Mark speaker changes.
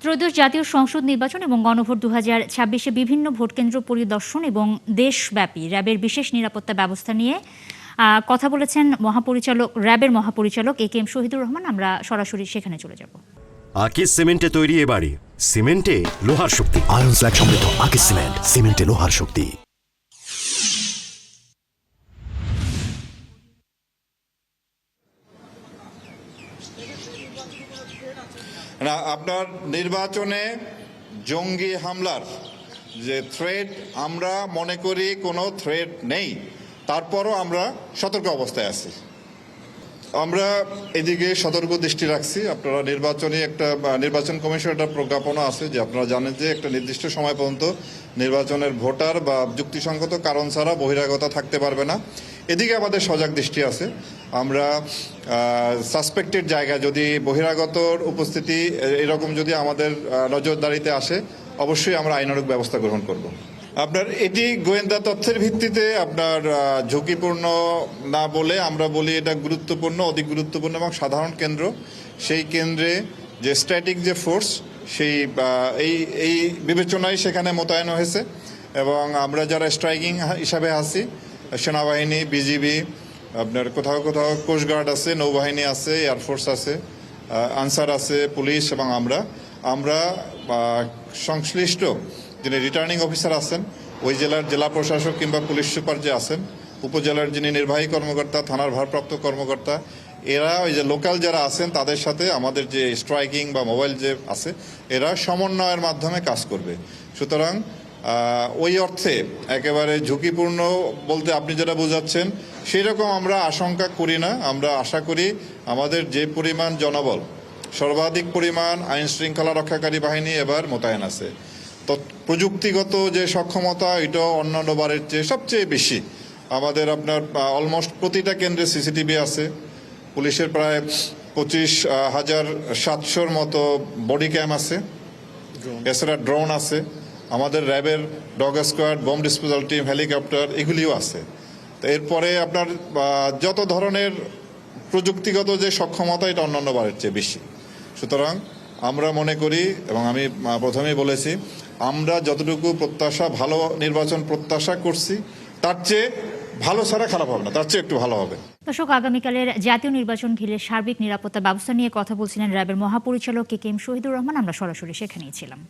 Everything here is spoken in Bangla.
Speaker 1: ত্রয়োদশ জাতীয় সংসদ নির্বাচন এবং গণভোট 2026-এ বিভিন্ন ভোটকেন্দ্র পরিদর্শন এবং দেশব্যাপী র্যাবের বিশেষ নিরাপত্তা ব্যবস্থা নিয়ে কথা বলেছেন র্যাবের মহাপরিচালক একেএম শহীদুর রহমান। আমরা সরাসরি সেখানে চলে যাব।
Speaker 2: আকিজ সিমেন্টে তৈরি এ বাড়ি, সিমেন্টে লোহার শক্তি।
Speaker 3: আয়রন স্ল্যাগ সমৃদ্ধ আকিজ সিমেন্ট, সিমেন্টে লোহার শক্তি।
Speaker 4: না, আপনার নির্বাচনে জঙ্গি হামলার যে থ্রেট, আমরা মনে করি কোনো থ্রেট নেই, তারপরও আমরা সতর্ক অবস্থায় আছি। আমরা এদিকে সতর্ক দৃষ্টি রাখছি। আপনারা নির্বাচন কমিশনের একটা প্রজ্ঞাপনা আছে যে আপনারা জানেন যে একটা নির্দিষ্ট সময় পর্যন্ত নির্বাচনের ভোটার বা যুক্তিসঙ্গত কারণ ছাড়া বহিরাগত থাকতে পারবে না। এদিকে আমাদের সজাগ দৃষ্টি আছে। আমরা সাসপেক্টেড জায়গায় যদি বহিরাগতর উপস্থিতি এরকম যদি আমাদের নজরদারিতে আসে, অবশ্যই আমরা আইনানুগ ব্যবস্থা গ্রহণ করব। আপনার এটি গোয়েন্দা তথ্যের ভিত্তিতে আপনার ঝুঁকিপূর্ণ না বলে আমরা বলি এটা গুরুত্বপূর্ণ, অধিক গুরুত্বপূর্ণ এবং সাধারণ কেন্দ্র। সেই কেন্দ্রে যে স্ট্যাটিক যে ফোর্স, সেই এই বিবেচনায় সেখানে মোতায়েন হয়েছে এবং আমরা যারা স্ট্রাইকিং হিসাবে আছি, সেনাবাহিনী, বিজিবি, আপনার কোথাও কোথাও কোস্টগার্ড আছে, নৌবাহিনী আছে, এয়ারফোর্স আছে, আনসার আছে, পুলিশ এবং আমরা সংশ্লিষ্ট যিনি রিটার্নিং অফিসার আছেন, ওই জেলার জেলা প্রশাসক কিংবা পুলিশ সুপার যে আছেন, উপজেলার যিনি নির্বাহী কর্মকর্তা, থানার ভারপ্রাপ্ত কর্মকর্তা, এরা ওই যে লোকাল যারা আছেন তাদের সাথে আমাদের যে স্ট্রাইকিং বা মোবাইল যে আছে, এরা সমন্বয়ের মাধ্যমে কাজ করবে। সুতরাং ওই অর্থে একেবারে ঝুঁকিপূর্ণ বলতে আপনি যেটা বোঝাচ্ছেন সেই রকম আমরা আশঙ্কা করি না। আমরা আশা করি আমাদের যে পরিমাণ জনবল, সর্বাধিক পরিমাণ আইন শৃঙ্খলা রক্ষাকারী বাহিনী এবার মোতায়েন আছে। তো প্রযুক্তিগত যে সক্ষমতা, এটা অন্যান্য বারের চেয়ে সবচেয়ে বেশি। আমাদের আপনার অলমোস্ট প্রতিটা কেন্দ্রে সিসিটিভি আছে। পুলিশের প্রায় 25,700-র মতো বডি ক্যাম আছে, এছাড়া ড্রোন আছে। আমাদের র্যাবের dog squad, bomb disposal team, helicopter এগুলিও আছে। তো এরপরে আপনার যত ধরনের প্রযুক্তিগত যে সক্ষমতা, এটা অন্যান্য বারের চেয়ে বেশি। সুতরাং আমরা মনে করি, এবং আমি প্রথমেই বলেছি, আমরা যতটুকু ভালো নির্বাচন প্রত্যাশা করছি, তার চেয়ে ভালো ছাড়া খারাপ হবে না, তার চেয়ে একটু ভালো হবে।
Speaker 1: দর্শক, আগামীকালের জাতীয় নির্বাচন ঘিরে সার্বিক নিরাপত্তা ব্যবস্থা নিয়ে কথা বলছিলেন র্যাবের মহাপরিচালক একেএম শহীদুর রহমান। আমরা সরাসরি সেখানেই ছিলাম।